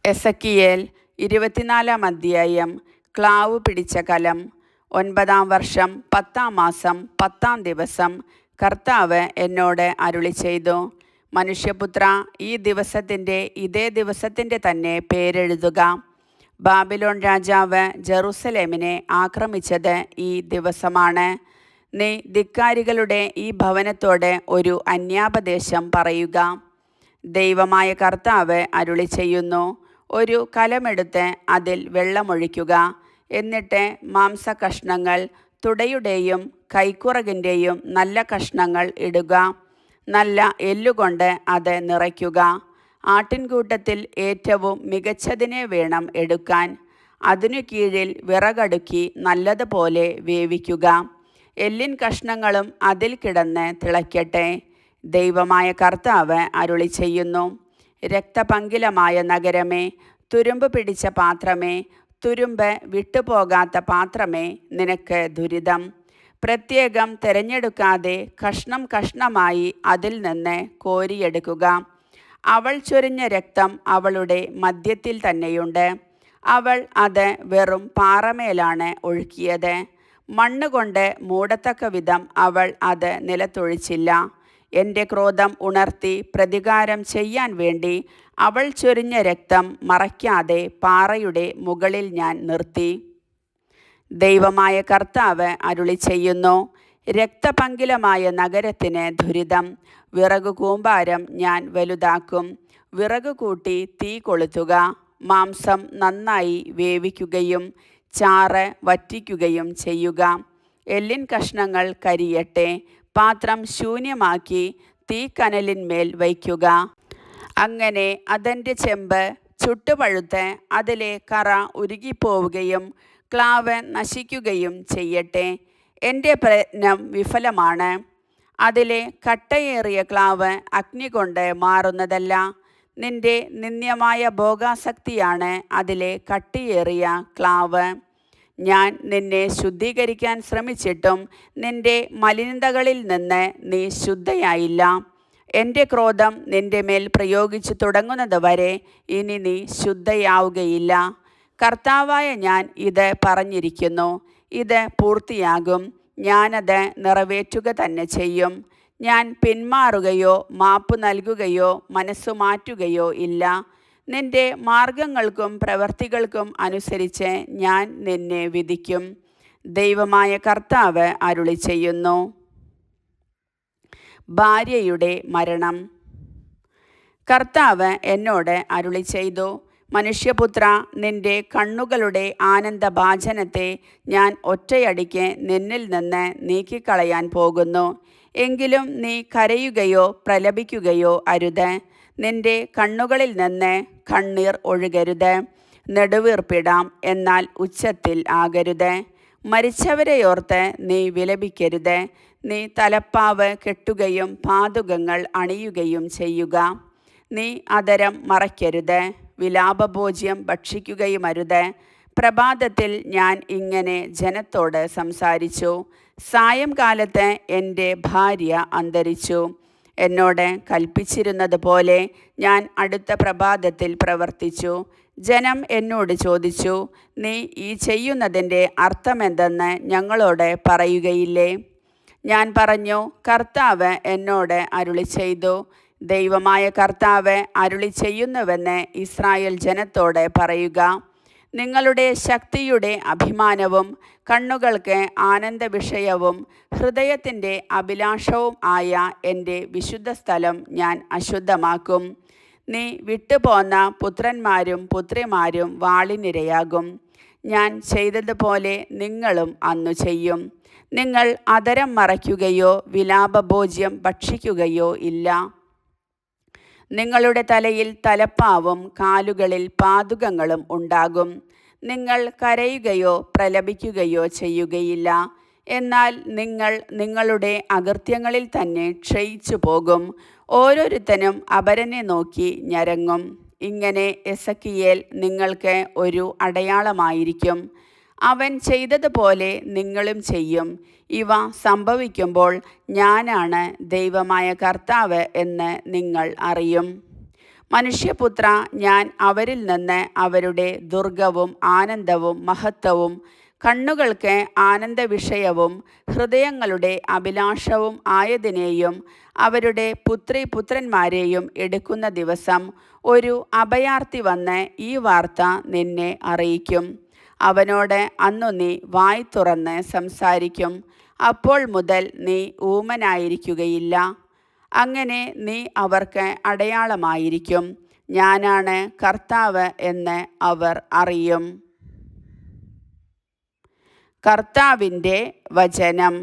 Ezekiel 24 അധ്യായം. ക്ലാവ് പിടിച്ച കലം. 9 വർഷം 10 മാസം 10 ദിവസം കർത്താവ് എന്നോട് അരുളിച്ചെയ്തു, മനുഷ്യപുത്ര, ഈ ദിവസത്തിൻ്റെ ഇതേ ദിവസത്തിൻ്റെ തന്നെ പേരെഴുതുക. ബാബിലോൺ രാജാവ് ജെറുസലേമിനെ ആക്രമിച്ചത് ഈ ദിവസമാണ്. നീ ധിക്കാരികളുടെ ഈ ഭവനത്തോട് ഒരു അന്യാപദേശം പറയുക. ദൈവമായ കർത്താവ് അരുളിച്ചെയ്യുന്നു, ഒരു കലമെടുത്ത് അതിൽ വെള്ളമൊഴിക്കുക. എന്നിട്ട് മാംസകഷ്ണങ്ങൾ, തുടയുടെയും കൈക്കുറകിൻ്റെയും നല്ല കഷ്ണങ്ങൾ ഇടുക. നല്ല എല്ലുകൊണ്ട് അത് നിറയ്ക്കുക. ആട്ടിൻകൂട്ടത്തിൽ ഏറ്റവും മികച്ചതിനെ വേണം എടുക്കാൻ. അതിനു കീഴിൽ വിറകടുക്കി നല്ലതുപോലെ വേവിക്കുക. എല്ലിൻ കഷ്ണങ്ങളും അതിൽ കിടന്ന് തിളയ്ക്കട്ടെ. ദൈവമായ കർത്താവ് അരുളിച്ചെയ്യുന്നു, രക്തപങ്കിലമായ നഗരമേ, തുരുമ്പ് പിടിച്ച പാത്രമേ, തുരുമ്പ് വിട്ടുപോകാത്ത പാത്രമേ, നിനക്ക് ദുരിതം. പ്രത്യേകം തിരഞ്ഞെടുക്കാതെ കഷ്ണം കഷ്ണമായി അതിൽ നിന്ന് കോരിയെടുക്കുക. അവൾ ചൊരിഞ്ഞ രക്തം അവളുടെ മധ്യത്തിൽ തന്നെയുണ്ട്. അവൾ അത് വെറും പാറമേലാണ് ഒഴുക്കിയത്. മണ്ണുകൊണ്ട് മൂടത്തക്ക വിധം അവൾ അത് നിലത്തൊഴിച്ചില്ല. എൻ്റെ ക്രോധം ഉണർത്തി പ്രതികാരം ചെയ്യാൻ വേണ്ടി അവൾ ചൊരിഞ്ഞ രക്തം മറയ്ക്കാതെ പാറയുടെ മുകളിൽ ഞാൻ നിർത്തി. ദൈവമായ കർത്താവ് അരുളിച്ചെയ്യുന്നു, രക്തപങ്കിലമായ നഗരത്തിന് ദുരിതം. വിറക് കൂമ്പാരം ഞാൻ വലുതാക്കും. വിറക് കൂട്ടി തീ കൊളുത്തുക. മാംസം നന്നായി വേവിക്കുകയും ചാറ് വറ്റിക്കുകയും ചെയ്യുക. എല്ലിൻ കഷ്ണങ്ങൾ കരിയട്ടെ. പാത്രം ശൂന്യമാക്കി തീക്കനലിന്മേൽ വയ്ക്കുക. അങ്ങനെ അതിൻ്റെ ചെമ്പ് ചുട്ടുപഴുത്ത് അതിലെ കറ ഉരുകിപ്പോവുകയും ക്ലാവ് നശിക്കുകയും ചെയ്യട്ടെ. എൻ്റെ പ്രയത്നം വിഫലമാണ്. അതിലെ കട്ടയേറിയ ക്ലാവ് അഗ്നി കൊണ്ട് മാറുന്നതല്ല. നിന്റെ നിന്ദ്യമായ ഭോഗാസക്തിയാണ് അതിലെ കട്ടിയേറിയ ക്ലാവ്. ഞാൻ നിന്നെ ശുദ്ധീകരിക്കാൻ ശ്രമിച്ചിട്ടും നിന്റെ മലിനതകളിൽ നിന്ന് നീ ശുദ്ധയായില്ല. എൻ്റെ ക്രോധം നിന്റെ മേൽ പ്രയോഗിച്ചു തുടങ്ങുന്നത് വരെ ഇനി നീ ശുദ്ധയാവുകയില്ല. കർത്താവായ ഞാൻ ഇത് പറഞ്ഞിരിക്കുന്നു. ഇത് പൂർത്തിയാകും. ഞാനത് നിറവേറ്റുക തന്നെ ചെയ്യും. ഞാൻ പിന്മാറുകയോ മാപ്പ് നൽകുകയോ മനസ്സു മാറ്റുകയോ ഇല്ല. നിന്റെ മാർഗങ്ങൾക്കും പ്രവൃത്തികൾക്കും അനുസരിച്ച് ഞാൻ നിന്നെ വിധിക്കും. ദൈവമായ കർത്താവ് അരുളിച്ചെയ്യുന്നു. ഭാര്യയുടെ മരണം. കർത്താവ് എന്നോട് അരുളിച്ചെയ്തു, മനുഷ്യപുത്ര, നിന്റെ കണ്ണുകളുടെ ആനന്ദഭാജനത്തെ ഞാൻ ഒറ്റയടിക്ക് നിന്നിൽ നിന്ന് നീക്കിക്കളയാൻ പോകുന്നു. എങ്കിലും നീ കരയുകയോ പ്രലപിക്കുകയോ അരുത്. നിന്റെ കണ്ണുകളിൽ നിന്ന് കണ്ണീർ ഒഴുകരുത്. നെടുവീർപ്പിടാം, എന്നാൽ ഉച്ചത്തിൽ ആകരുത്. മരിച്ചവരെയോർത്ത് നീ വിലപിക്കരുത്. നീ തലപ്പാവ് കെട്ടുകയും പാദുകങ്ങൾ അണിയുകയും ചെയ്യുക. നീ അധരം മറയ്ക്കരുത്. വിലാപഭോജ്യം ഭക്ഷിക്കുകയുമരുത്. പ്രഭാതത്തിൽ ഞാൻ ഇങ്ങനെ ജനത്തോട് സംസാരിച്ചു. സായംകാലത്ത് എൻ്റെ ഭാര്യ അന്തരിച്ചു. എന്നോട് കൽപ്പിച്ചിരുന്നത് പോലെ ഞാൻ അടുത്ത പ്രഭാതത്തിൽ പ്രവർത്തിച്ചു. ജനം എന്നോട് ചോദിച്ചു, നീ ഈ ചെയ്യുന്നതിൻ്റെ അർത്ഥമെന്തെന്ന് ഞങ്ങളോട് പറയുകയില്ലേ? ഞാൻ പറഞ്ഞു, കർത്താവ് എന്നോട് അരുളിച്ചെയ്തു, ദൈവമായ കർത്താവ് അരുളിച്ചെയ്യുന്നുവെന്ന് ഇസ്രായേൽ ജനത്തോട് പറയുക. നിങ്ങളുടെ ശക്തിയുടെ അഭിമാനവും കണ്ണുകൾക്ക് ആനന്ദവിഷയവും ഹൃദയത്തിൻ്റെ അഭിലാഷവും ആയ എൻ്റെ വിശുദ്ധ സ്ഥലം ഞാൻ അശുദ്ധമാക്കും. നീ വിട്ടുപോന്ന പുത്രന്മാരും പുത്രിമാരും വാളിനിരയാകും. ഞാൻ ചെയ്തതുപോലെ നിങ്ങളും അന്നു ചെയ്യും. നിങ്ങൾ അധരം മറയ്ക്കുകയോ വിലാപഭോജ്യം ഭക്ഷിക്കുകയോ ഇല്ല. നിങ്ങളുടെ തലയിൽ തലപ്പാവും കാലുകളിൽ പാദുകങ്ങളും ഉണ്ടാകും. നിങ്ങൾ കരയുകയോ പ്രലപിക്കുകയോ ചെയ്യുകയില്ല. എന്നാൽ നിങ്ങൾ നിങ്ങളുടെ അകൃത്യങ്ങളിൽ തന്നെ ക്ഷയിച്ചു പോകും. ഓരോരുത്തനും അപരനെ നോക്കി ഞരങ്ങും. ഇങ്ങനെ എസെക്കിയേൽ നിങ്ങൾക്ക് ഒരു അടയാളമായിരിക്കും. അവൻ ചെയ്തതുപോലെ നിങ്ങളും ചെയ്യും. ഇവ സംഭവിക്കുമ്പോൾ ഞാനാണ് ദൈവമായ കർത്താവ് എന്ന് നിങ്ങൾ അറിയും. മനുഷ്യപുത്ര, ഞാൻ അവരിൽ നിന്ന് അവരുടെ ദുർഗവും ആനന്ദവും മഹത്വവും കണ്ണുകൾക്ക് ആനന്ദവിഷയവും ഹൃദയങ്ങളുടെ അഭിലാഷവും ആയതിനെയും അവരുടെ പുത്രിപുത്രന്മാരെയും എടുക്കുന്ന ദിവസം ഒരു അഭയാർത്ഥി വന്ന് ഈ വാർത്ത നിന്നെ അറിയിക്കും. അവനോട് അന്നു നീ വായ് തുറന്ന് സംസാരിക്കും. അപ്പോൾ മുതൽ നീ ഊമനായിരിക്കുകയില്ല. അങ്ങനെ നീ അവർക്ക് അടയാളമായിരിക്കും. ഞാനാണ് കർത്താവ് എന്ന് അവർ അറിയും. കർത്താവിൻ്റെ വചനം.